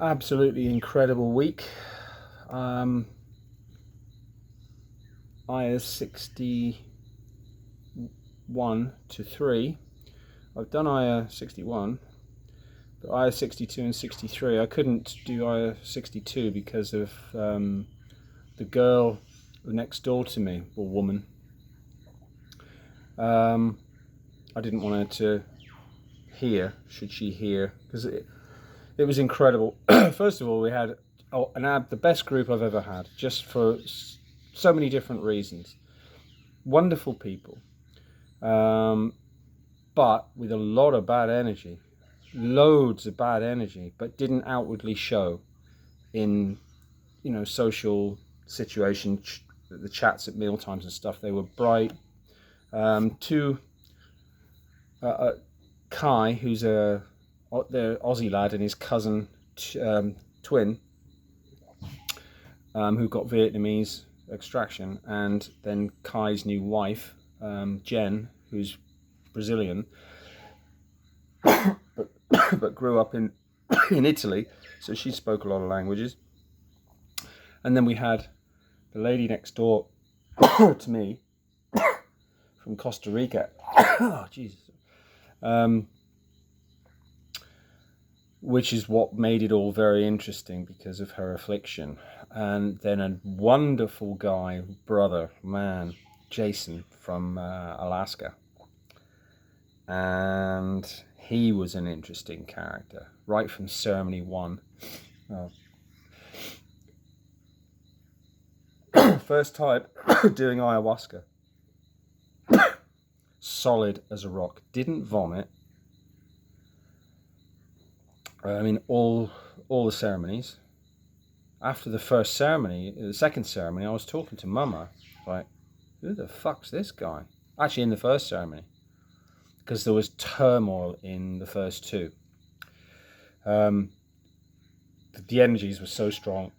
Absolutely incredible week. I is 61 to 3. I've done IR 61, but IR 62 and 63. I couldn't do IR 62 because of the girl next door to me, or woman. I didn't want her to hear, should she hear, because it was incredible. First of all, we had the best group I've ever had, just for so many different reasons. Wonderful people, but with a lot of bad energy, loads of bad energy, but didn't outwardly show in, social situations, the chats at mealtimes and stuff. They were bright. Two, Kai, who's the Aussie lad, and his cousin twin, who got Vietnamese extraction, and then Kai's new wife, Jen, who's Brazilian, but grew up in Italy, so she spoke a lot of languages. And then we had the lady next door to me from Costa Rica. Oh, Jesus. Which is what made it all very interesting because of her affliction. And then a wonderful guy, brother, man, Jason from Alaska. And he was an interesting character, right from ceremony 1. First time doing ayahuasca. Solid as a rock. Didn't vomit. I mean, all the ceremonies. After the first ceremony, the second ceremony, I was talking to Mama, like, who the fuck's this guy? Actually, in the first ceremony, because there was turmoil in the first two. The energies were so strong.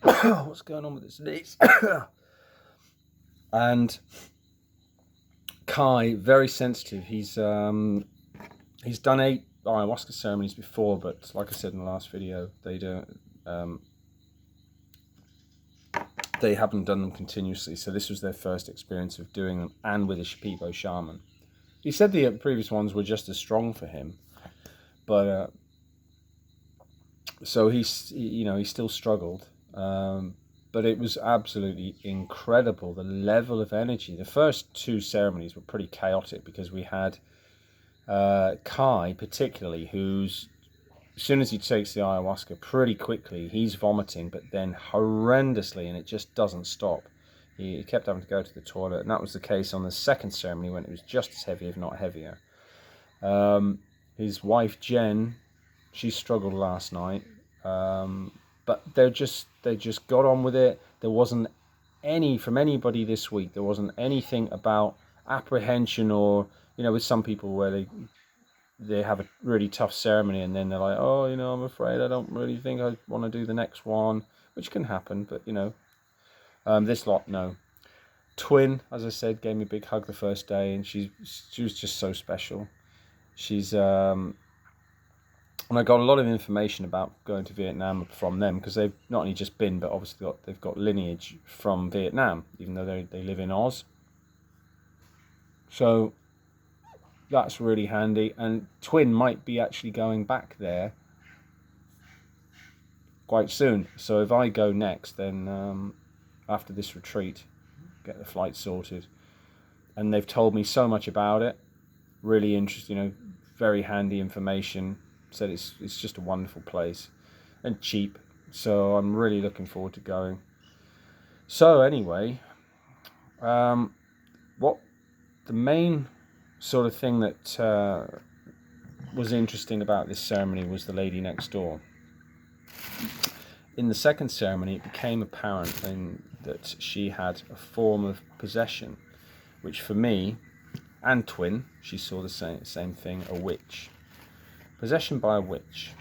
What's going on with this knees? And Kai, very sensitive. He's done 8 ayahuasca ceremonies before, but like I said in the last video, they haven't done them continuously, so this was their first experience of doing them, and with a Shipibo shaman. He said the previous ones were just as strong for him, but so he still struggled, but it was absolutely incredible, the level of energy. The first 2 ceremonies were pretty chaotic because we had Kai particularly, who's, as soon as he takes the ayahuasca, pretty quickly he's vomiting, but then horrendously, and it just doesn't stop. He kept having to go to the toilet, and that was the case on the second ceremony when it was just as heavy, if not heavier. His wife Jen, she struggled last night, but they just got on with it. There wasn't from anybody this week. There wasn't anything about apprehension, or with some people where they have a really tough ceremony and then they're like, oh, I'm afraid I don't really think I want to do the next one, which can happen, but this lot, no. Twin, as I said, gave me a big hug the first day, and she was just so special. She's and I got a lot of information about going to Vietnam from them, because they've not only just been, but obviously they've got lineage from Vietnam, even though they live in Oz. So that's really handy, and Twin might be actually going back there quite soon. So if I go next, then after this retreat, get the flight sorted. And they've told me so much about it. Really interesting, very handy information. Said it's just a wonderful place and cheap. So I'm really looking forward to going. So anyway, what the main sort of thing that was interesting about this ceremony was the lady next door. In the second ceremony, it became apparent that she had a form of possession, which for me and Twin, she saw the same thing, a witch. Possession by a witch.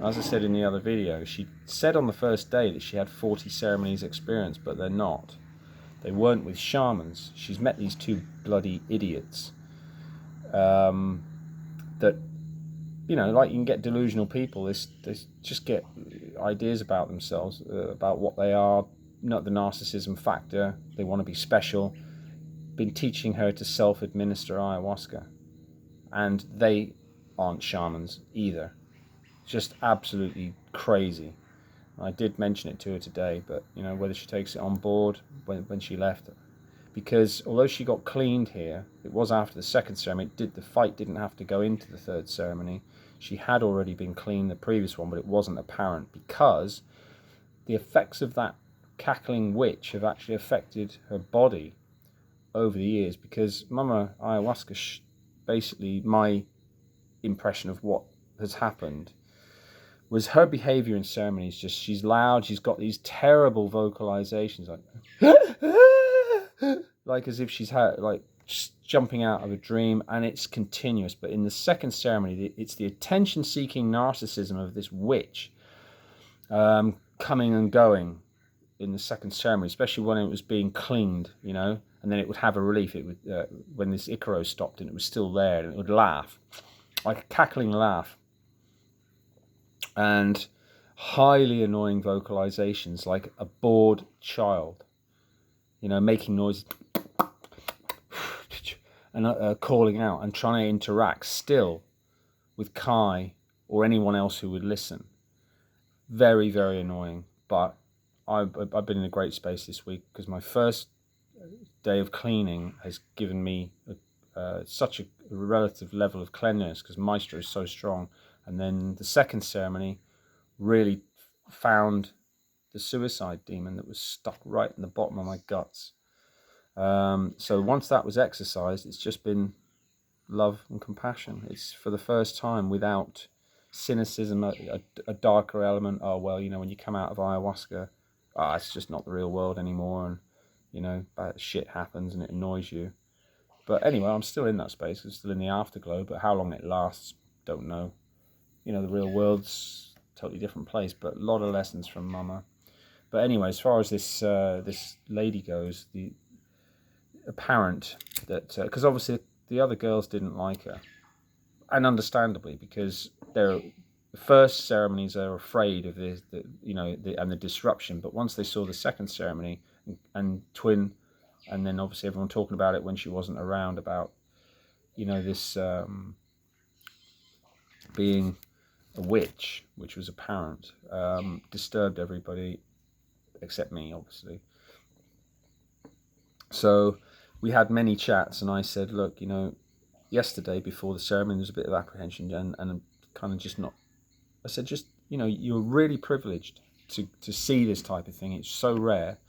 As I said in the other video, she said on the first day that she had 40 ceremonies experience, but they're not. They weren't with shamans. She's met these 2 bloody idiots that you know, like you can get delusional people. They just get ideas about themselves, about what they are, not the narcissism factor. They want to be special. Been teaching her to self-administer ayahuasca, and they aren't shamans either. Just absolutely crazy. I did mention it to her today, but you know, whether she takes it on board when she left, because although she got cleaned here, it was after the second ceremony. The fight didn't have to go into the third ceremony. She had already been cleaned the previous one, but it wasn't apparent because the effects of that cackling witch have actually affected her body over the years. Because Mama Ayahuasca, basically my impression of what has happened was her behavior in ceremonies. Just, she's loud, she's got these terrible vocalizations, like as if she's had, like, just jumping out of a dream, and it's continuous. But in the second ceremony, it's the attention-seeking narcissism of this witch coming and going in the second ceremony, especially when it was being cleaned, you know, and then it would have a relief. It would, when this Icaro stopped and it was still there, and it would laugh, like a cackling laugh. And highly annoying vocalizations, like a bored child, you know, making noises and calling out and trying to interact still with Kai or anyone else who would listen. Very, very annoying. But I've been in a great space this week, because my first day of cleaning has given me such a relative level of cleanliness, because Maestro is so strong. And then the second ceremony really found the suicide demon that was stuck right in the bottom of my guts. So once that was exercised, it's just been love and compassion. It's for the first time without cynicism, a darker element. Oh, well, you know, when you come out of ayahuasca, it's just not the real world anymore, and, you know, bad shit happens and it annoys you. But anyway, I'm still in that space. I'm still in the afterglow, but how long it lasts, don't know. You know, the real world's a totally different place, but a lot of lessons from Mama. But anyway, as far as this this lady goes, the apparent that, because obviously the other girls didn't like her, and understandably, because the first ceremonies are afraid of this, you know, and the disruption. But once they saw the second ceremony and Twin, and then obviously everyone talking about it when she wasn't around, about, you know, this being a witch, which was apparent, disturbed everybody except me, obviously. So we had many chats, and I said, look, you know, yesterday before the ceremony there was a bit of apprehension, and kind of just not, I said, just, you know, you're really privileged to see this type of thing. It's so rare,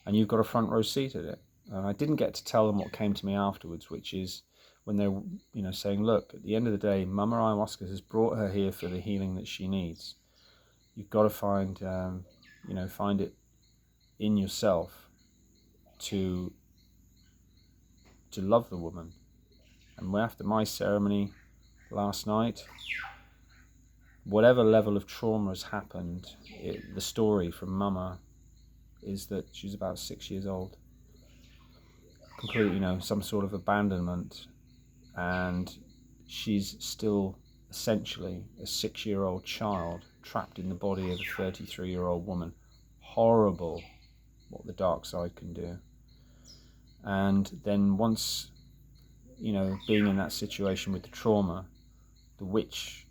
and you've got a front row seat at it. And I didn't get to tell them what came to me afterwards, which is when they're, you know, saying, look, at the end of the day, Mama Ayahuasca has brought her here for the healing that she needs. You've got to find, you know, find it in yourself to love the woman. And after my ceremony last night, whatever level of trauma has happened, the story from Mama is that she's about 6 years old. Complete, you know, some sort of abandonment, and she's still essentially a 6-year-old child trapped in the body of a 33-year-old woman. Horrible what the dark side can do. And then once, you know, being in that situation with the trauma, the witch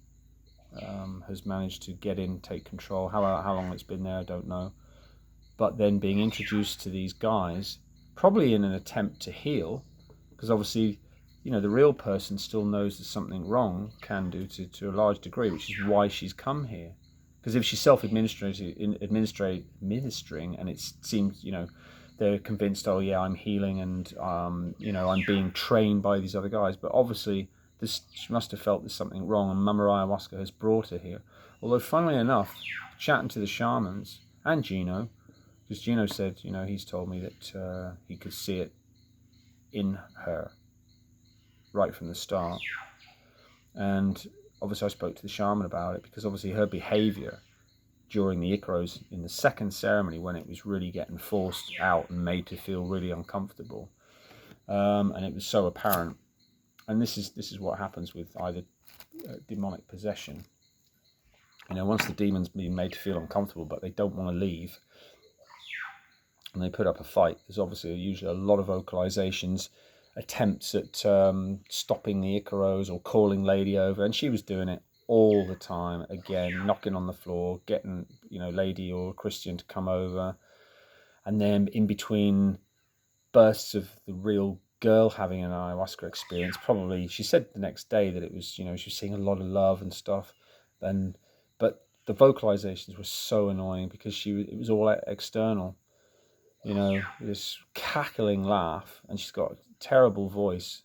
has managed to get in, take control. How long it's been there, I don't know. But then being introduced to these guys, probably in an attempt to heal, because obviously, you know, the real person still knows there's something wrong, can do to a large degree, which is why she's come here. Because if she's self-administering, and it seems, you know, they're convinced, oh yeah, I'm healing, and you know, I'm being trained by these other guys. But obviously, she must have felt there's something wrong, and Mama Ayahuasca has brought her here. Although, funnily enough, chatting to the shamans and Gino, because Gino said, you know, he's told me that he could see it in her right from the start. And obviously I spoke to the shaman about it, because obviously her behavior during the Icaros in the second ceremony, when it was really getting forced out and made to feel really uncomfortable, and it was so apparent. And this is what happens with either demonic possession. You know, once the demon's been made to feel uncomfortable, but they don't want to leave, and they put up a fight, there's obviously usually a lot of vocalizations, attempts at stopping the Icaros or calling Lady over, and she was doing it all the time, again, knocking on the floor, getting, you know, Lady or Christian to come over, and then in between bursts of the real girl having an ayahuasca experience, probably, she said the next day that it was, you know, she was seeing a lot of love and stuff, but the vocalizations were so annoying because it was all external. You know, this cackling laugh, and she's got a terrible voice.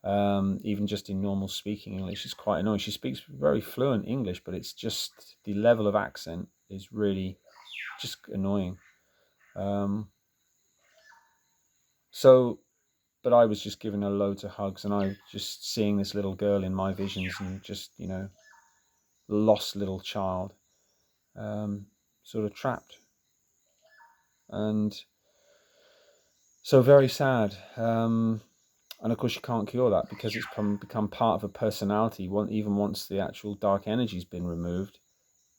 Even just in normal speaking English, it's quite annoying. She speaks very fluent English, but it's just the level of accent is really just annoying. But I was just giving her loads of hugs, and I just seeing this little girl in my visions, and just, you know, lost little child, sort of trapped. And so very sad. And of course you can't cure that because it's become part of her personality. Even once the actual dark energy's been removed,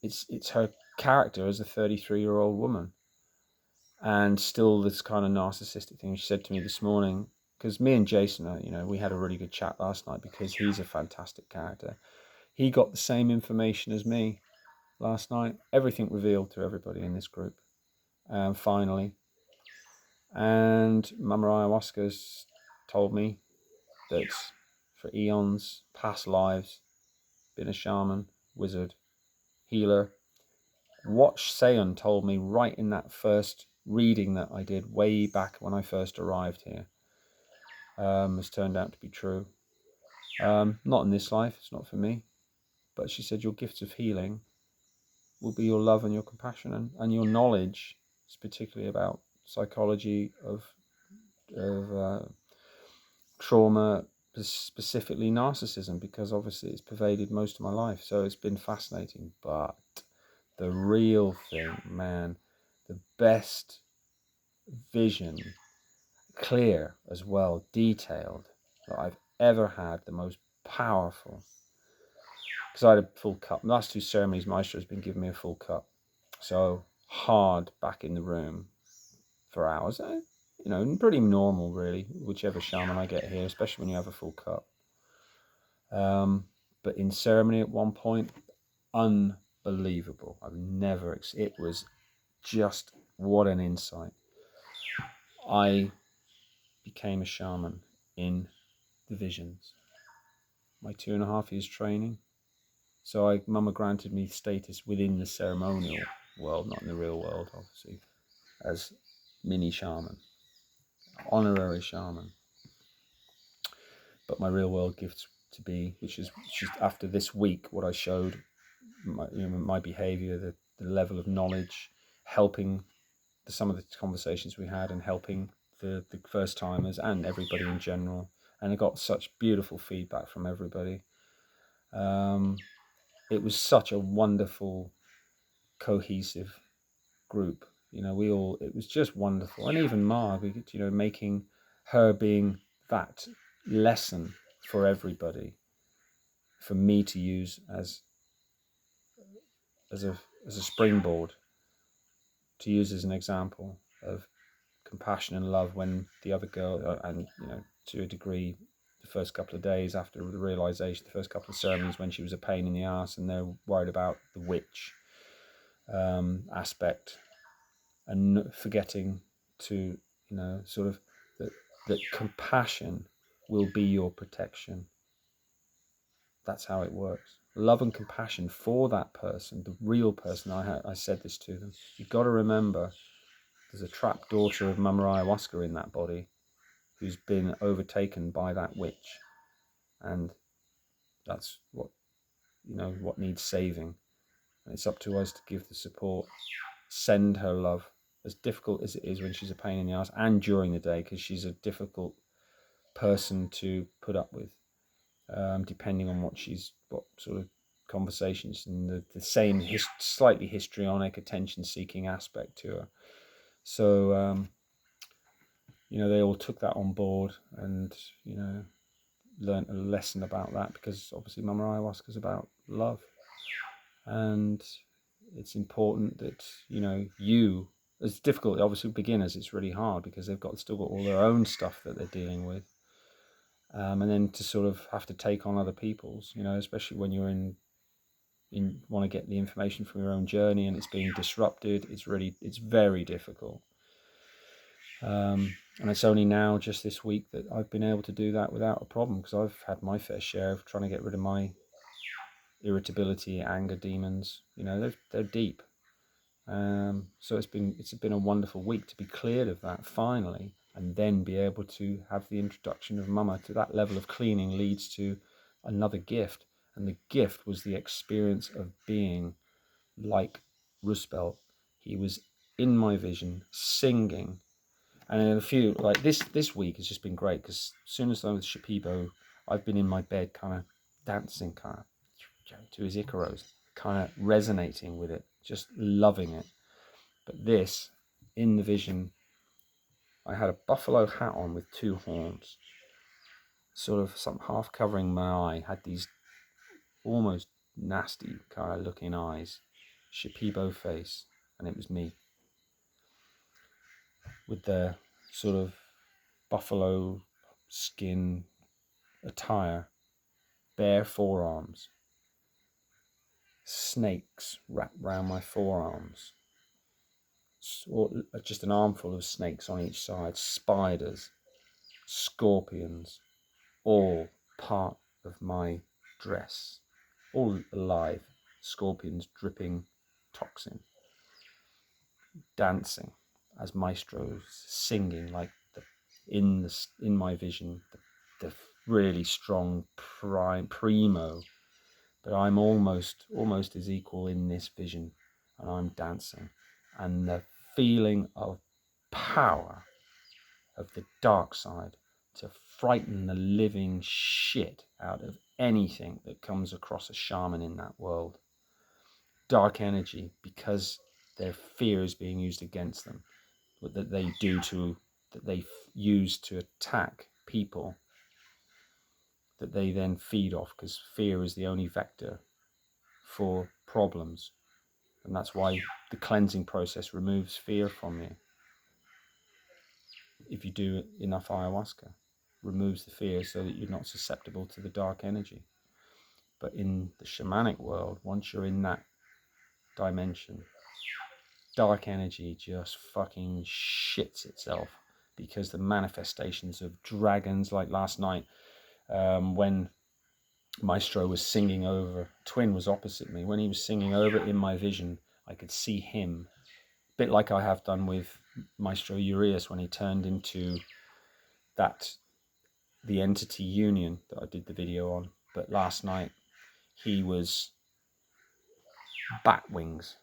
it's her character as a 33-year-old woman. And still this kind of narcissistic thing. She said to me this morning, because me and Jason, you know, we had a really good chat last night because he's a fantastic character. He got the same information as me last night. Everything revealed to everybody in this group, finally. And Mama Ayahuasca's told me that for eons, past lives, been a shaman, wizard, healer. What Seon told me right in that first reading that I did way back when I first arrived here has turned out to be true. Not in this life, it's not for me. But she said your gifts of healing will be your love and your compassion and your knowledge, particularly about psychology of trauma, specifically narcissism, because obviously it's pervaded most of my life. So it's been fascinating. But the real thing, man, the best vision, clear as well, detailed, that I've ever had, the most powerful, because I had a full cup. The last two ceremonies, Maestro has been giving me a full cup. So hard back in the room for hours. You know, pretty normal, really, whichever shaman I get here, especially when you have a full cup. But in ceremony at one point, unbelievable. It was just, what an insight. I became a shaman in the visions. My 2.5 years training. So Mama granted me status within the ceremonial world, not in the real world, obviously, as mini shaman, honorary shaman. But my real world gift to be, which is just after this week, what I showed, my behavior, the level of knowledge, helping some of the conversations we had, and helping the first timers and everybody in general. And I got such beautiful feedback from everybody. It was such a wonderful, cohesive group. You know, it was just wonderful. And even Marg, you know, making her being that lesson for everybody, for me to use as a springboard, to use as an example of compassion and love, when the other girl, and, you know, to a degree, the first couple of days after the realization, the first couple of ceremonies, when she was a pain in the ass and they're worried about the witch aspect, and forgetting to, you know, sort of that compassion will be your protection. That's how it works. Love and compassion for that person, the real person. I said this to them. You've got to remember, there's a trapped daughter of Mama Ayahuasca in that body who's been overtaken by that witch. And that's what, you know, what needs saving. And it's up to us to give the support, send her love, as difficult as it is when she's a pain in the ass, and during the day, because she's a difficult person to put up with, depending on what sort of conversations, and the same slightly histrionic, attention-seeking aspect to her. So, you know, they all took that on board, and, you know, learned a lesson about that, because obviously Mama Ayahuasca is about love, and it's important that, you know, it's difficult, obviously beginners, it's really hard because they've still got all their own stuff that they're dealing with, and then to sort of have to take on other people's, you know, especially when you're in want to get the information from your own journey and it's being disrupted, it's very difficult. And it's only now, just this week, that I've been able to do that without a problem, because I've had my fair share of trying to get rid of my irritability, anger demons. You know, they're deep. So it's been a wonderful week to be cleared of that finally, and then be able to have the introduction of Mama to that level of cleaning leads to another gift. And the gift was the experience of being like Roosevelt. He was in my vision, singing. And in a few, like this week has just been great, because as soon as I'm with Shipibo, I've been in my bed kind of dancing kind of to his Icaros, kind of resonating with it, just loving it. But this, in the vision, I had a buffalo hat on with two horns, sort of some half covering my eye, had these almost nasty kind of looking eyes, Shipibo face, and it was me, with the sort of buffalo skin attire, bare forearms, snakes wrapped round my forearms, or just an armful of snakes on each side, spiders, scorpions, all part of my dress, all alive, scorpions dripping toxin, dancing as maestros, singing like in my vision, the really strong primo, but I'm almost his equal in this vision, and I'm dancing, and the feeling of power of the dark side to frighten the living shit out of anything that comes across a shaman in that world. Dark energy, because their fear is being used against them, that they use to attack people, that they then feed off, because fear is the only vector for problems. And that's why the cleansing process removes fear from you. If you do enough ayahuasca, removes the fear so that you're not susceptible to the dark energy. But in the shamanic world, once you're in that dimension, dark energy just fucking shits itself, because the manifestations of dragons, like last night, when Maestro was singing over, Twin was opposite me, when he was singing over in my vision, I could see him, a bit like I have done with Maestro Urias when he turned into the entity union that I did the video on. But last night he was bat wings,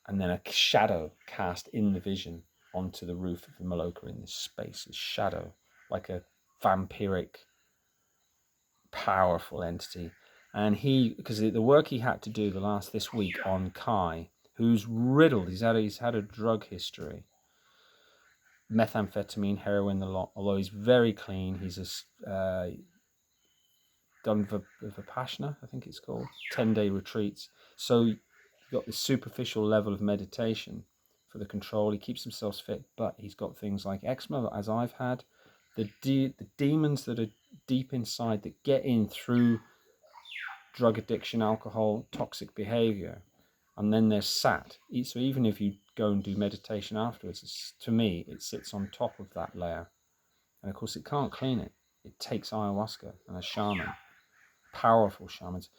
and then a shadow cast in the vision onto the roof of the Maloka in this space, a shadow, like a vampiric, powerful entity. And because the work he had to do this week on Kai, who's riddled, he's had a drug history, methamphetamine, heroin, a lot, although he's very clean. He's done Vipassana, I think it's called, 10-day retreats. So you've got this superficial level of meditation for the control. He keeps himself fit, but he's got things like eczema, as I've had, the demons that are deep inside that get in through drug addiction, alcohol, toxic behavior, and then they're sat. So even if you go and do meditation afterwards, to me, it sits on top of that layer. And of course, it can't clean it. It takes ayahuasca and a shaman, powerful shamans.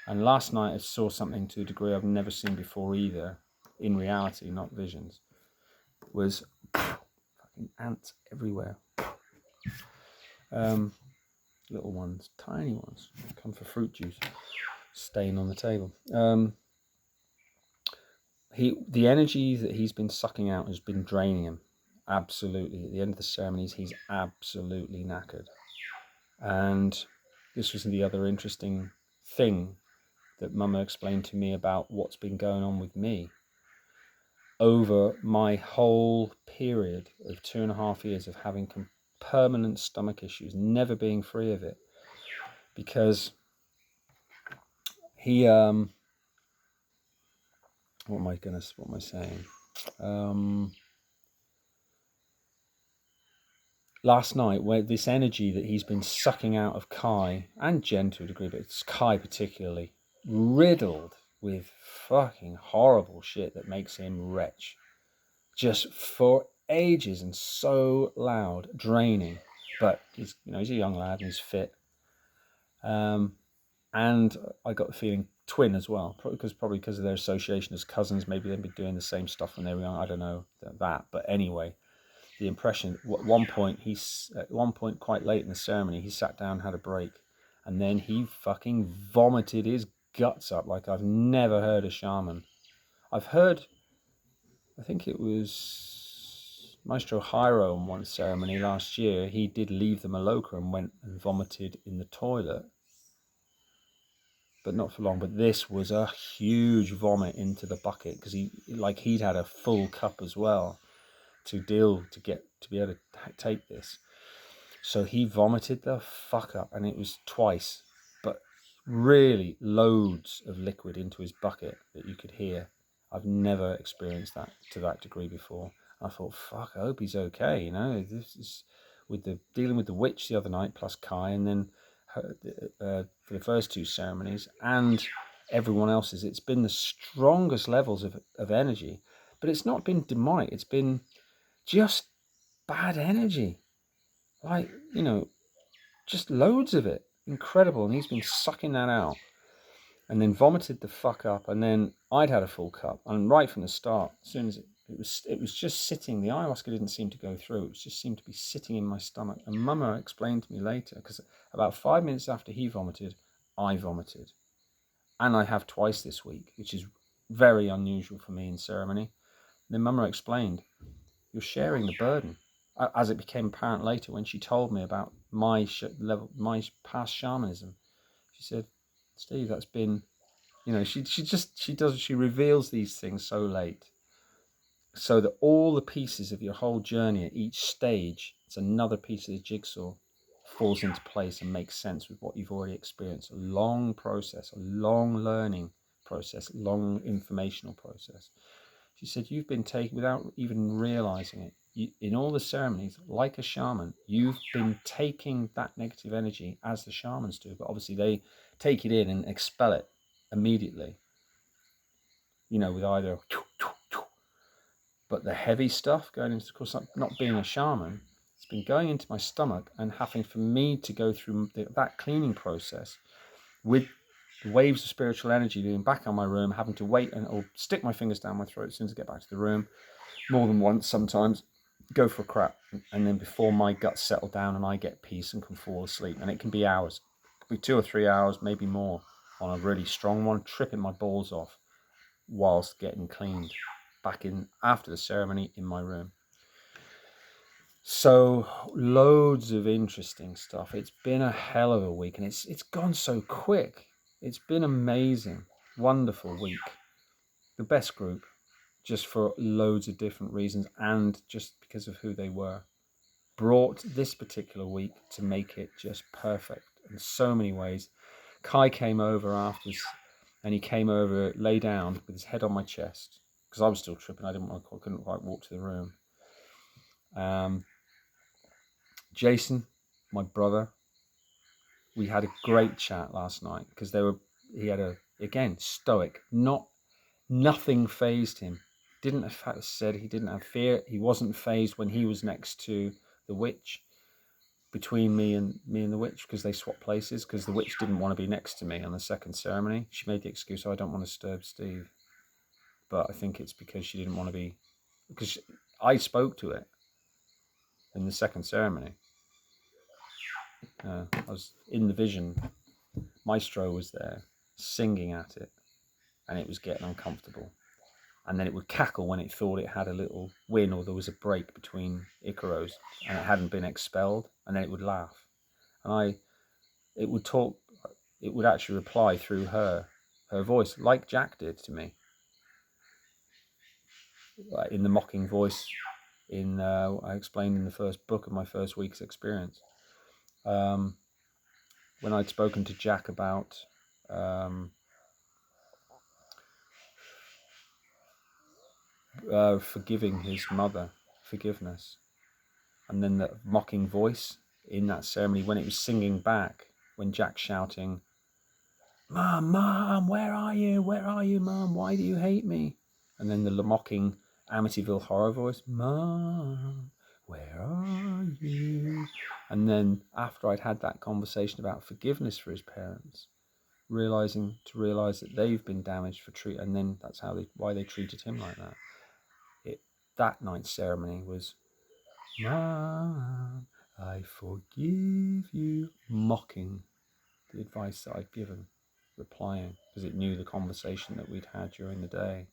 And last night I saw something to a degree I've never seen before either, in reality, not visions, was fucking ants everywhere. Little ones, tiny ones, come for fruit juice, staying on the table. The energy that he's been sucking out has been draining him, absolutely. At the end of the ceremonies, he's absolutely knackered. And this was the other interesting thing that Mama explained to me about what's been going on with me over my whole period of 2.5 years of having permanent stomach issues, never being free of it. because he what am I saying? Last night, where this energy that he's been sucking out of Kai and Jen to a degree, but it's Kai particularly, riddled with fucking horrible shit that makes him wretch, just for ages, and so loud, draining. But he's a young lad and he's fit. And I got the feeling twin as well, probably because of their association as cousins. Maybe they've been doing the same stuff when they were young. I don't know that, but anyway, the impression at one point quite late in the ceremony, he sat down, had a break, and then he fucking vomited his guts up like I've never heard a shaman. I've heard, I think it was Maestro Hyro in one ceremony last year, he did leave the Maloka and went and vomited in the toilet, but not for long. But this was a huge vomit into the bucket, because he'd had a full cup as well to be able to take this. So he vomited the fuck up, and it was twice, but really loads of liquid into his bucket that you could hear. I've never experienced that to that degree before. I thought, fuck, I hope he's okay. This is dealing with the witch the other night plus Kai, and then for the first two ceremonies and everyone else's, it's been the strongest levels of energy, but it's not been demonic. It's been just bad energy, like, just loads of it. Incredible. And he's been sucking that out and then vomited the fuck up. And then I'd had a full cup, and right from the start, as soon as it was just sitting, the ayahuasca didn't seem to go through, it just seemed to be sitting in my stomach. And Mama explained to me later, because about 5 minutes after he vomited, I vomited, and I have twice this week, which is very unusual for me in ceremony. And then Mama explained, you're sharing the burden, as it became apparent later when she told me about my past shamanism. She said, Steve, that's been, she reveals these things so late, so that all the pieces of your whole journey at each stage, it's another piece of the jigsaw, falls into place and makes sense with what you've already experienced. A long process, a long learning process, a long informational process. She said, you've been taking, without even realizing it, in all the ceremonies, like a shaman, you've been taking that negative energy as the shamans do, but obviously they take it in and expel it immediately, with either, but the heavy stuff going into, of course, not being a shaman, it's been going into my stomach and having for me to go through that cleaning process with the waves of spiritual energy being back on my room, having to wait or stick my fingers down my throat as soon as I get back to the room, more than once sometimes, go for a crap, and then before my guts settle down and I get peace and can fall asleep. And it can be hours, it can be 2 or 3 hours, maybe more, on a really strong one, tripping my balls off whilst getting cleaned back in after the ceremony in my room. So loads of interesting stuff. It's been a hell of a week, and it's gone so quick. It's been amazing, wonderful week. The best group, just for loads of different reasons, and just because of who they were, brought this particular week to make it just perfect in so many ways. Kai came over afterwards, and he came over, lay down with his head on my chest, because I was still tripping. I couldn't quite walk to the room. Jason, my brother, we had a great chat last night, because he had again, stoic, nothing fazed him. Didn't have said he didn't have fear. He wasn't fazed when he was next to the witch, between me and the witch, because they swapped places, because the witch didn't want to be next to me on the second ceremony. She made the excuse, I don't want to disturb Steve. But I think it's because she didn't want to be, because I spoke to it in the second ceremony. I was in the vision. Maestro was there singing at it, and it was getting uncomfortable. And then it would cackle when it thought it had a little win, or there was a break between Icaros and it hadn't been expelled, and then it would laugh. And it would talk, it would actually reply through her voice, like Jack did to me, in the mocking voice I explained in the first book of my first week's experience. when I'd spoken to Jack about forgiving his mother, forgiveness, and then the mocking voice in that ceremony when it was singing back, when Jack's shouting, "Mom, Mom, where are you? Where are you, Mom? Why do you hate me?" And then the mocking Amityville horror voice, "Mom, where are you?" And then after I'd had that conversation about forgiveness for his parents, realize that they've been damaged for and then that's why they treated him like that. That night's ceremony was, "Mom, I forgive you," mocking the advice that I'd given, replying, because it knew the conversation that we'd had during the day.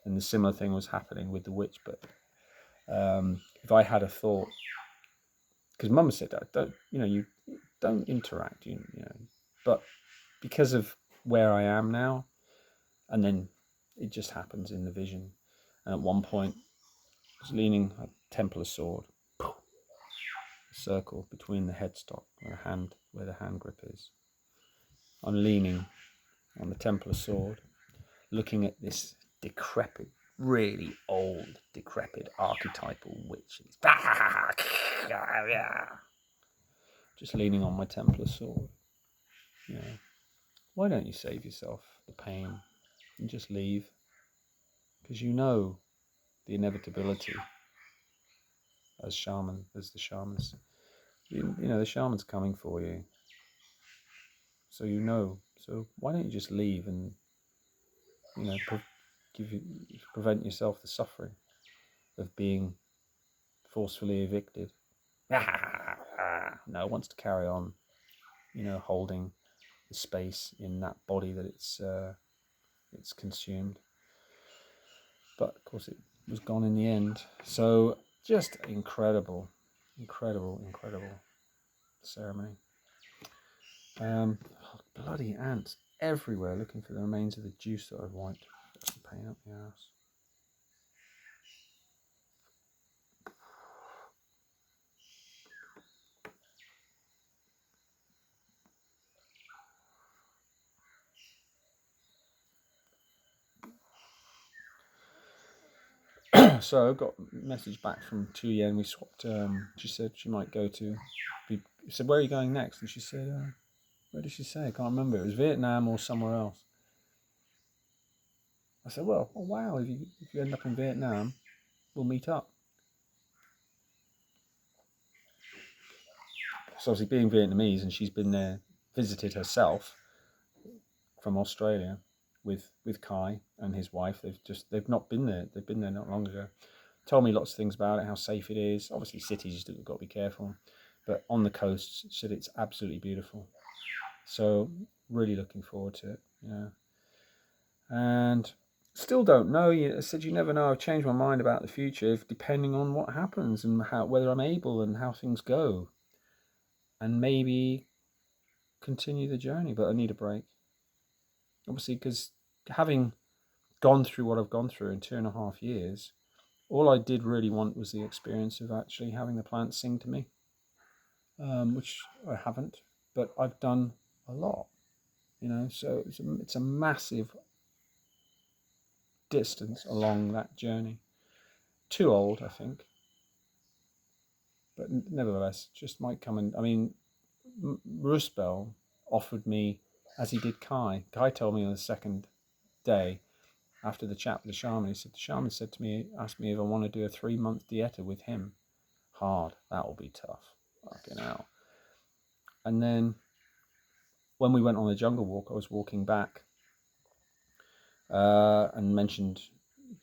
And the similar thing was happening with the witch. But if I had a thought, because Mum said that, you don't interact, but because of where I am now, and then it just happens in the vision. And at one point, I was leaning a Templar sword, circle between the headstock and where the hand grip is. I'm leaning on the Templar sword, looking at this decrepit, really old, decrepit archetypal witch. Just leaning on my Templar sword. Why don't you save yourself the pain and just leave? Because you know the inevitability as the shamans. The shaman's coming for you. So So why don't you just leave and, prevent yourself the suffering of being forcefully evicted? No, it wants to carry on, holding the space in that body that it's consumed. But of course it was gone in the end. So just incredible ceremony. Bloody ants everywhere looking for the remains of the juice that I've wiped. That's a pain up the ass. So I got a message back from Tu Yen. We swapped. She said she might go to. I said, "Where are you going next?" And she said, "Where did she say? I can't remember. It was Vietnam or somewhere else." I said, "Well, oh wow! If you end up in Vietnam, we'll meet up." So obviously, being Vietnamese, and she's been there, visited herself from Australia with Kai and his wife. They've not been there. They've been there not long ago. Told me lots of things about it, how safe it is. Obviously, cities, you've got to be careful. But on the coast, said it's absolutely beautiful. So really looking forward to it, And still don't know. I said you never know. I've changed my mind about the future, depending on what happens and whether I'm able and how things go. And maybe continue the journey, but I need a break. Obviously, because having gone through what I've gone through in 2.5 years, all I did really want was the experience of actually having the plants sing to me, which I haven't, but I've done a lot, so it's a massive distance along that journey. Too old, I think, but nevertheless, just might come and, Rusbel offered me, as he did Kai. Kai told me on the second day, after the chat with the shaman, the shaman said to me, asked me if I want to do a 3-month dieta with him. Hard, that will be tough. Fucking hell. And then when we went on the jungle walk, I was walking back and mentioned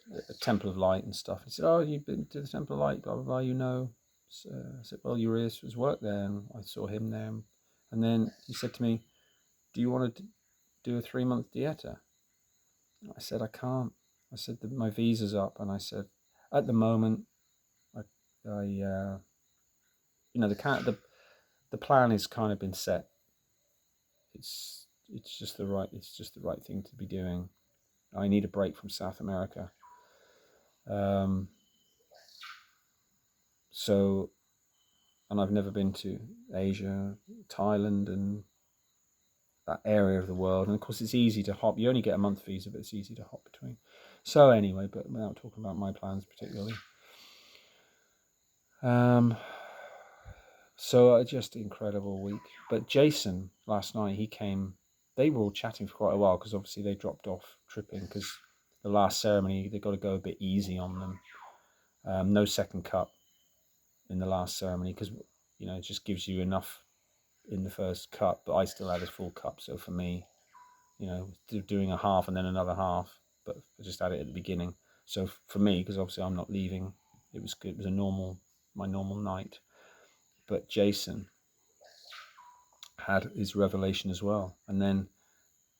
the Temple of Light and stuff. He said, "Oh, you've been to the Temple of Light, blah, blah, blah, So I said, "Well, Urias was worked there," and I saw him there. And then he said to me, "Do you want to do a 3-month dieta?" I said, "I can't." I said, "My visa's up." And I said, "At the moment, the plan has kind of been set. It's just the right thing to be doing. I need a break from South America. So, and I've never been to Asia, Thailand, and that area of the world. And of course, it's easy to hop. You only get a month visa, but it's easy to hop between. So anyway, but without talking about my plans particularly. So just incredible week. But Jason last night, he came. They were all chatting for quite a while because obviously they dropped off tripping because the last ceremony they got to go a bit easy on them. No second cup in the last ceremony because it just gives you enough in the first cup. But I still had a full cup, so for me, doing a half and then another half, but I just had it at the beginning. So for me, because obviously I'm not leaving, it was good. It was my normal night. But Jason had his revelation as well, and then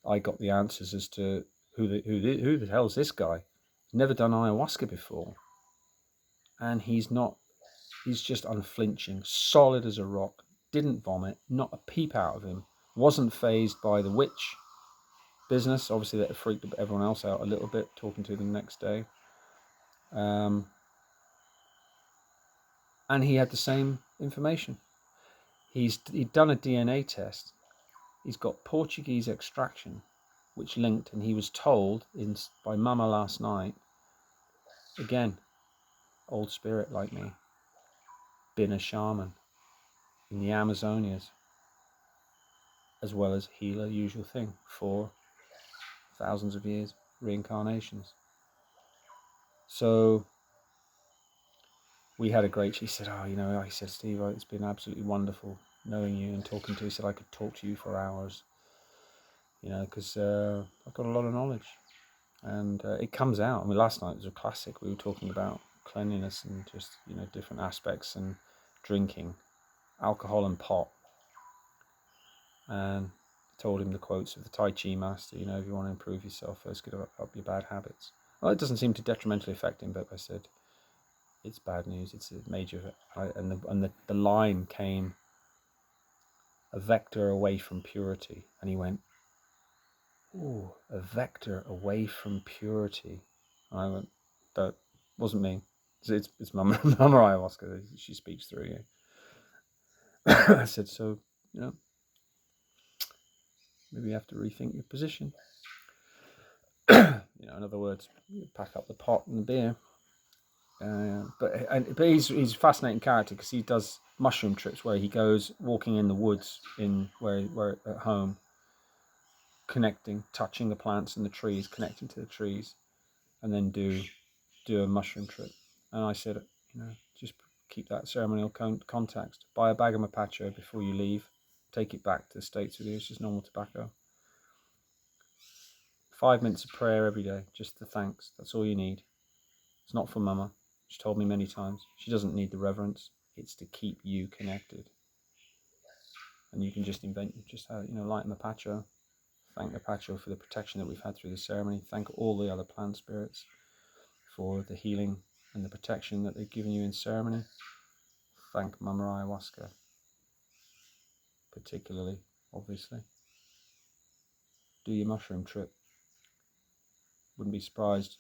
I got the answers as to who the hell's this guy? He's never done ayahuasca before, and he's just unflinching, solid as a rock. Didn't vomit, not a peep out of him. Wasn't phased by the witch business. Obviously, that freaked everyone else out a little bit. Talking to them the next day, and he had the same information. He'd done a DNA test. He's got Portuguese extraction, which linked, and he was told by Mama last night, again, old spirit like me, been a shaman in the Amazonias, as well as healer, usual thing, for thousands of years, reincarnations. So we had a great, she said, I said, Steve, it's been absolutely wonderful knowing you and talking to you. He said, I could talk to you for hours, because I've got a lot of knowledge. And it comes out. I mean, last night was a classic. We were talking about cleanliness and just, different aspects and drinking, alcohol and pot. And told him the quotes of the Tai Chi master, if you want to improve yourself, first get up your bad habits. Well, it doesn't seem to detrimentally affect him, but I said, it's bad news. It's a major, and the line came, a vector away from purity. And he went, ooh, a vector away from purity. And I went, that wasn't me. It's Mama Ayahuasca. She speaks through you. I said, so, maybe you have to rethink your position. In other words, you pack up the pot and the beer. But he's a fascinating character because he does mushroom trips where he goes walking in the woods where at home, connecting, touching the plants and the trees, connecting to the trees, and then do a mushroom trip. And I said, just keep that ceremonial context. Buy a bag of mapacho before you leave. Take it back to the States with you. It's just normal tobacco. 5 minutes of prayer every day, just the thanks. That's all you need. It's not for Mama. She told me many times. She doesn't need the reverence. It's to keep you connected. And you can just light mapacho. Thank mapacho for the protection that we've had through the ceremony. Thank all the other plant spirits for the healing and the protection that they've given you in ceremony. Thank Mama Ayahuasca, particularly, obviously. Do your mushroom trip. Wouldn't be surprised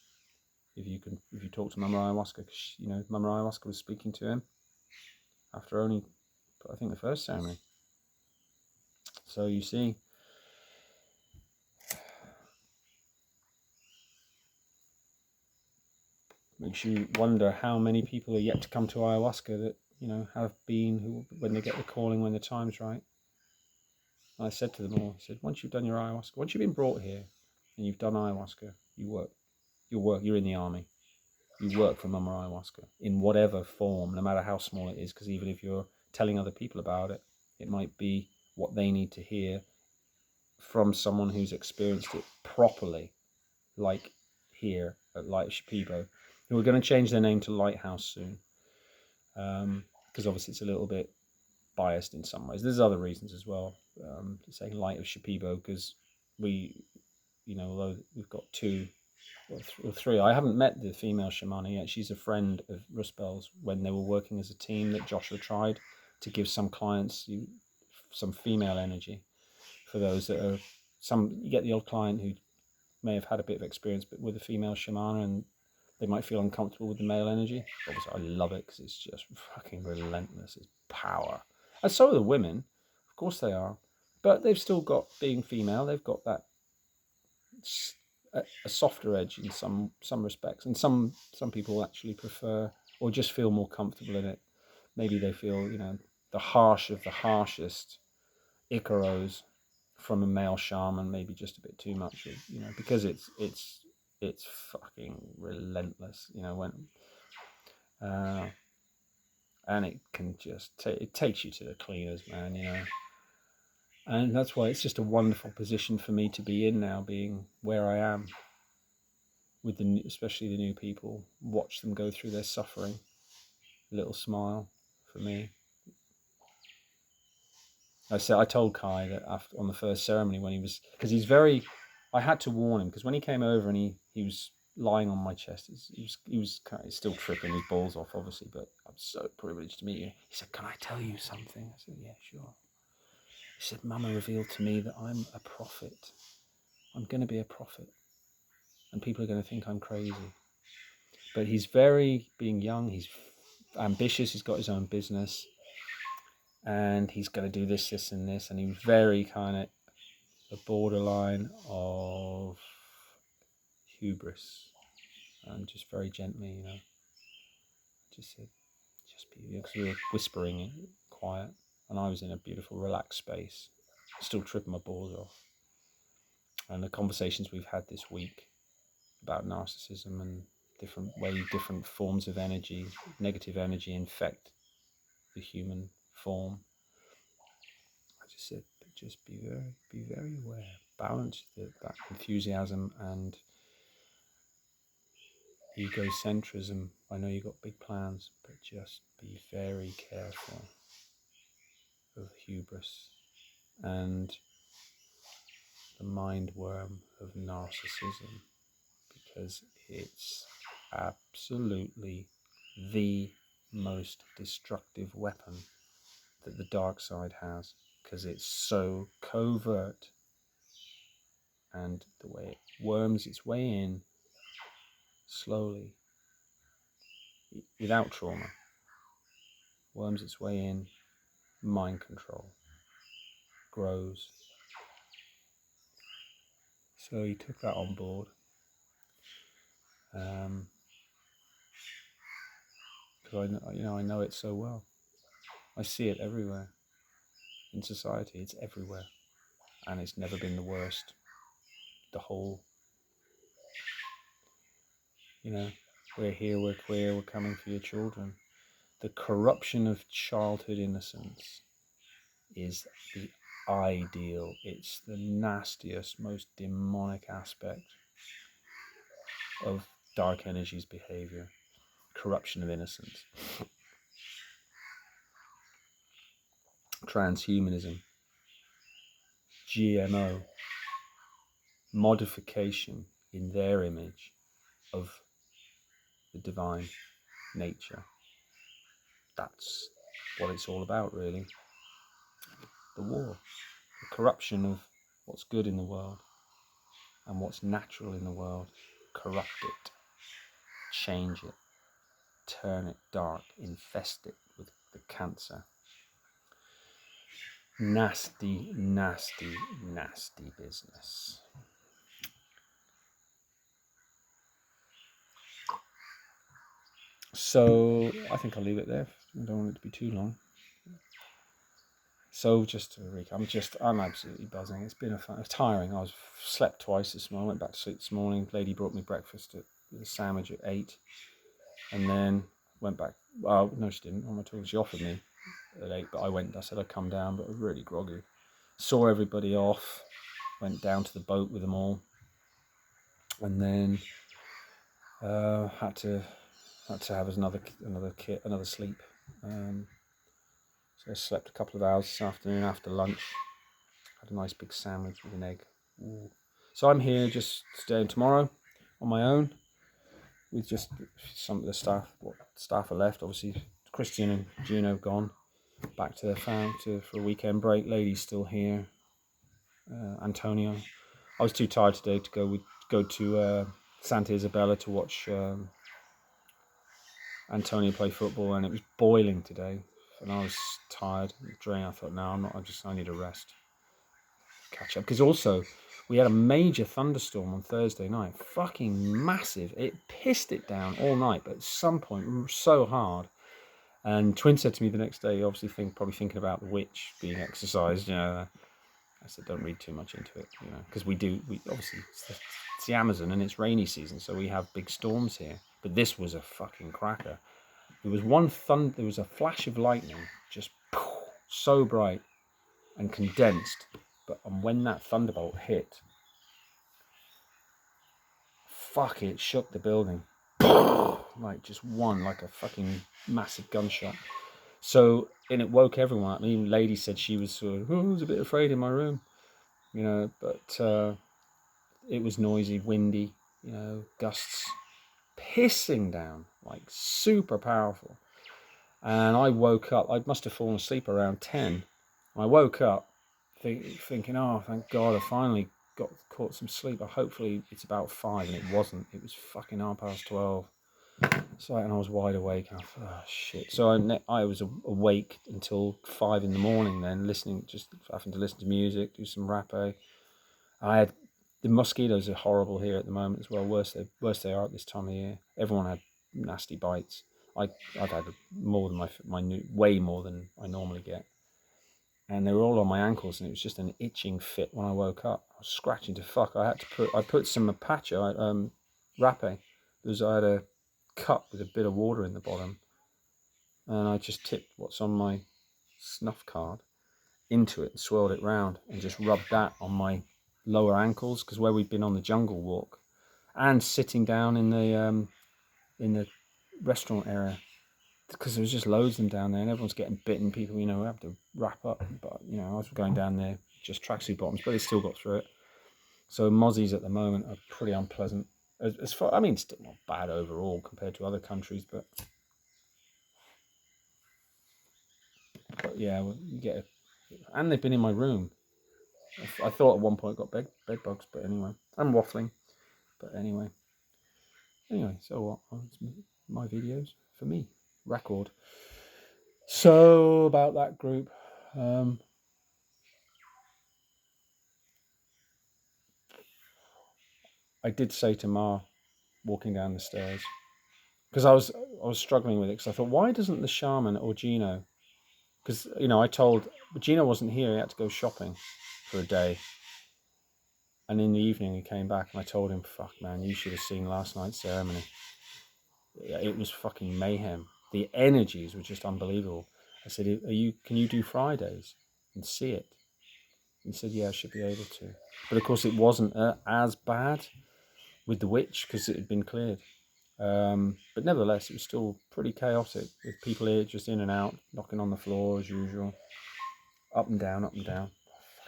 if you talk to Mama Ayahuasca, because Mama Ayahuasca was speaking to him after only, I think, the first ceremony. So you see, makes you wonder how many people are yet to come to ayahuasca that have been, who when they get the calling, when the time's right. And I said to them all, once you've done your ayahuasca, once you've been brought here and you've done ayahuasca, you're in the army. You work for Mama Ayahuasca in whatever form, no matter how small it is, because even if you're telling other people about it, it might be what they need to hear from someone who's experienced it properly, like here at Light of Shipibo, who are going to change their name to Lighthouse soon, because obviously it's a little bit biased in some ways. There's other reasons as well, saying Light of Shipibo, because we, although we've got two or three, I haven't met the female shamana yet. She's a friend of Rusbel's when they were working as a team that Joshua tried to give some clients some female energy. For those that are, you get the old client who may have had a bit of experience but with a female shamana and they might feel uncomfortable with the male energy. Obviously I love it because it's just fucking relentless. It's power. And so are the women. Of course they are. but they've still got, being female, they've got that a softer edge in some respects, and some people actually prefer or just feel more comfortable in it. Maybe they feel, the harsh of the harshest Icaros from a male shaman maybe just a bit too much, because it's fucking relentless, when and it can just it takes you to the cleaners, man, and that's why it's just a wonderful position for me to be in now, being where I am with especially the new people. Watch them go through their suffering. A little smile for me. I told Kai that after, on the first ceremony, when he was, because he's very, I had to warn him, because when he came over and he was lying on my chest, he was kind of still tripping his balls off, obviously, but I'm so privileged to meet you. He said, "Can I tell you something?" I said, "Yeah, sure." He said, "Mama revealed to me that I'm a prophet. I'm going to be a prophet, and people are going to think I'm crazy." But he's being young, he's ambitious, he's got his own business, and he's going to do this, this, and this, and he was very kind of the borderline of hubris, and just very gently, just said, just be, because we were whispering it quiet, and I was in a beautiful, relaxed space, still tripping my balls off. And the conversations we've had this week about narcissism and different forms of energy, negative energy, infect the human form. I just said, but just be very aware. Balance that enthusiasm and egocentrism. I know you've got big plans, but just be very careful of hubris and the mind worm of narcissism, because it's absolutely the most destructive weapon that the dark side has, because it's so covert, and the way it worms its way in slowly, without trauma, worms its way in, mind control, grows. So he took that on board, because I know it so well. I see it everywhere in society. It's everywhere, and it's never been the worst. The whole, we're here, we're queer, we're coming for your children. The corruption of childhood innocence is the ideal. It's the nastiest, most demonic aspect of dark energy's behavior. Corruption of innocence. Transhumanism. GMO. Modification in their image of the divine nature. That's what it's all about, really. The war. The corruption of what's good in the world and what's natural in the world. Corrupt it. Change it. Turn it dark. Infest it with the cancer. Nasty, nasty, nasty business. So I think I'll leave it there. I don't want it to be too long. So just to recap, I'm absolutely buzzing. It's been tiring. I slept twice this morning. I went back to sleep this morning. Lady brought me breakfast with a sandwich at 8, and then went back. Well, no, she didn't. I'm not talking. She offered me at 8, but I said I'd come down, but I was really groggy. Saw everybody off. Went down to the boat with them all, and then had to have another sleep. So I slept a couple of hours this afternoon after lunch. Had a nice big sandwich with an egg. Ooh. So I'm here just staying tomorrow on my own with just some of the staff. Staff are left, obviously. Christian and Juno have gone back to their farm for a weekend break. Lady's still here. Antonio. I was too tired today to go to Santa Isabella to watch Antonio play football, and it was boiling today, and I was tired and drained. I thought, no, I'm not. I need a rest. catch up. Because also, we had a major thunderstorm on Thursday night. Fucking massive. It pissed it down all night, but at some point, so hard. And Twin said to me the next day, obviously probably thinking about the witch being exercised, you know. I said, don't read too much into it, you know, because we obviously, it's the Amazon and it's rainy season, so we have big storms here. But this was a fucking cracker. There was there was a flash of lightning, just so bright and condensed. But when that thunderbolt hit, fuck, it shook the building. Like just one, like a fucking massive gunshot. So, and it woke everyone up. Even lady said she was sort of, I was a bit afraid in my room, you know, but it was noisy, windy, you know, gusts pissing down, like super powerful. And I woke up, I must have fallen asleep around 10. I woke up thinking, oh, thank God, I finally caught some sleep. Hopefully it's about 5, and it wasn't. It was fucking 12:30. So, and I was wide awake, and I thought, oh shit. So I was awake until 5 in the morning then, just having to listen to music, do some rapé. The mosquitoes are horrible here at the moment as well. Worse they are at this time of year. Everyone had nasty bites. I've had more than way more than I normally get, and they were all on my ankles, and it was just an itching fit when I woke up. I was scratching to fuck. I put some Apache rapé. I had a cup with a bit of water in the bottom, and I just tipped what's on my snuff card into it and swirled it round and just rubbed that on my lower ankles, because where we've been on the jungle walk and sitting down in the restaurant area, because there was just loads of them down there and everyone's getting bitten. People, you know, have to wrap up, but you know, I was going down there just tracksuit bottoms, but they still got through it. So mozzies at the moment are pretty unpleasant. As far, I mean, still not bad overall compared to other countries, but yeah, you get and they've been in my room. I thought at one point I got bed bugs, but anyway, I'm waffling. But anyway, so what? It's my videos for me, record. So about that group, I did say to Ma, walking down the stairs, because I was struggling with it, because I thought, why doesn't the shaman or Gino? Because you know, I told Gino wasn't here; he had to go shopping for a day. And in the evening, he came back, and I told him, "Fuck, man, you should have seen last night's ceremony. It was fucking mayhem. The energies were just unbelievable." I said, can you do Fridays and see it? He said, yeah, I should be able to. But of course, it wasn't as bad with the witch because it had been cleared. But nevertheless, it was still pretty chaotic with people here just in and out, knocking on the floor as usual. Up and down, up and down.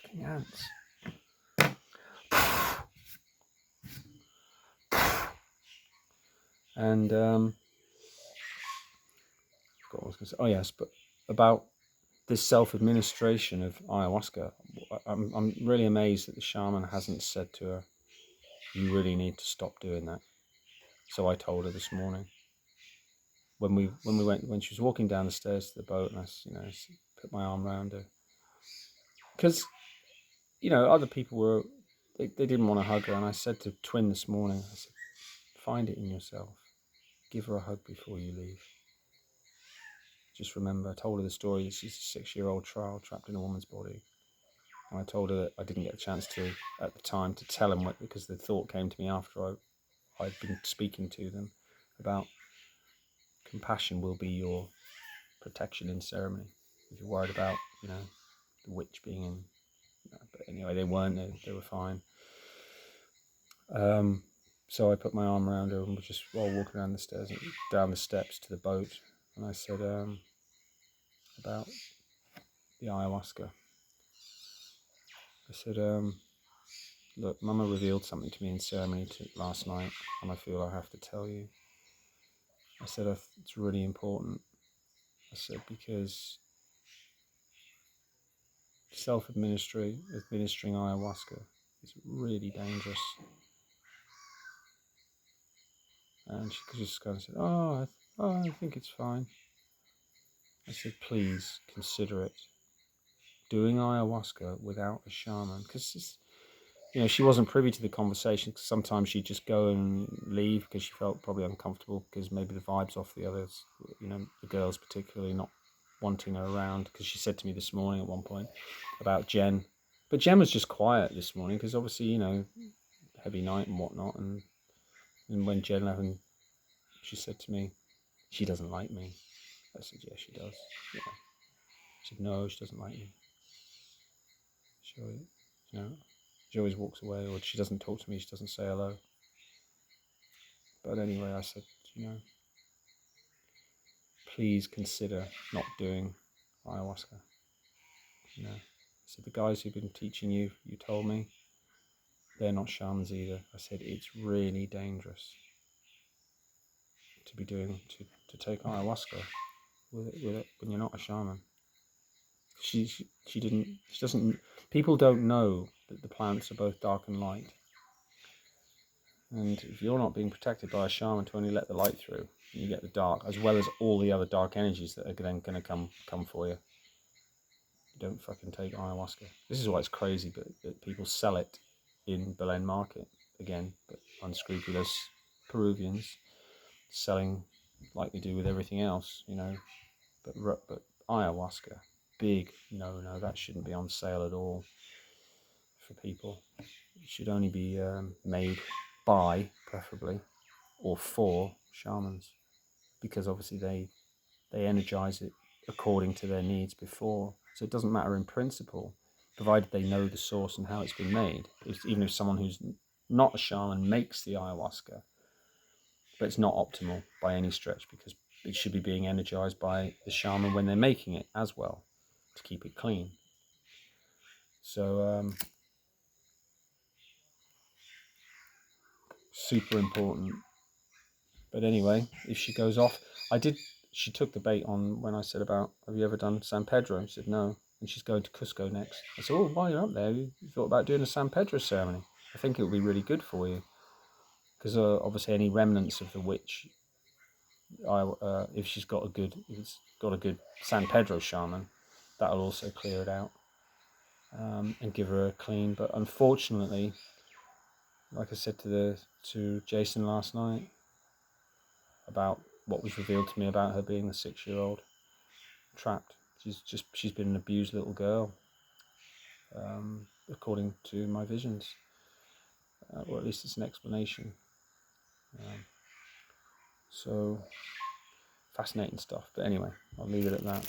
Fucking ants. And what I was going to say. Oh yes, but about this self-administration of ayahuasca, I'm really amazed that the shaman hasn't said to her, "You really need to stop doing that." So I told her this morning when she was walking down the stairs to the boat, and I put my arm around her, because other people they didn't want to hug her, and I said to Twin this morning, I said, find it in yourself, give her a hug before you leave. Just remember, I told her the story that she's a 6-year-old child trapped in a woman's body. And I told her that I didn't get a chance to, at the time, to tell them because the thought came to me after I'd been speaking to them about compassion will be your protection in ceremony. If you're worried about, the witch being in. But anyway, they weren't. They were fine. So I put my arm around her and was just walking around the stairs and down the steps to the boat. And I said about the ayahuasca. I said, look, Mama revealed something to me in ceremony last night, and I feel I have to tell you. I said, it's really important. I said, because administering ayahuasca is really dangerous. And she just kind of said, I think it's fine. I said, please consider it. doing ayahuasca without a shaman, because she wasn't privy to the conversation. Cause sometimes she'd just go and leave because she felt probably uncomfortable because maybe the vibes off the others, the girls particularly not wanting her around. Because she said to me this morning at one point about Jen, but Jen was just quiet this morning because obviously heavy night and whatnot. And when Jen left, she said to me, she doesn't like me. I said, yeah, she does. Yeah. She said, no, she doesn't like me. She always walks away, or she doesn't talk to me, she doesn't say hello. But anyway, I said, please consider not doing ayahuasca. I said, the guys who've been teaching you, you told me, they're not shamans either. I said, it's really dangerous to be to take ayahuasca with it when you're not a shaman. She doesn't, people don't know that the plants are both dark and light. And if you're not being protected by a shaman to only let the light through, you get the dark, as well as all the other dark energies that are then going to come for you. Don't fucking take ayahuasca. This is why it's crazy, but that people sell it in Belen Market again, but unscrupulous Peruvians selling like they do with everything else, But ayahuasca, big no, that shouldn't be on sale at all for people. It should only be made by, preferably, or for shamans, because obviously they energize it according to their needs before. So it doesn't matter in principle, provided they know the source and how it's been made. Even if someone who's not a shaman makes the ayahuasca, but it's not optimal by any stretch, because it should be being energized by the shaman when they're making it as well, to keep it clean. So super important. But anyway, if she goes off, she took the bait on when I said about, have you ever done San Pedro? She said no, and she's going to Cusco next. I said, oh, while you're up there, you thought about doing a San Pedro ceremony? I think it would be really good for you, because obviously any remnants of the witch, if she's got a good San Pedro shaman, that'll also clear it out and give her a clean. But unfortunately, like I said to Jason last night about what was revealed to me about her being a 6-year-old trapped. She's been an abused little girl, according to my visions, or at least it's an explanation. So fascinating stuff. But anyway, I'll leave it at that.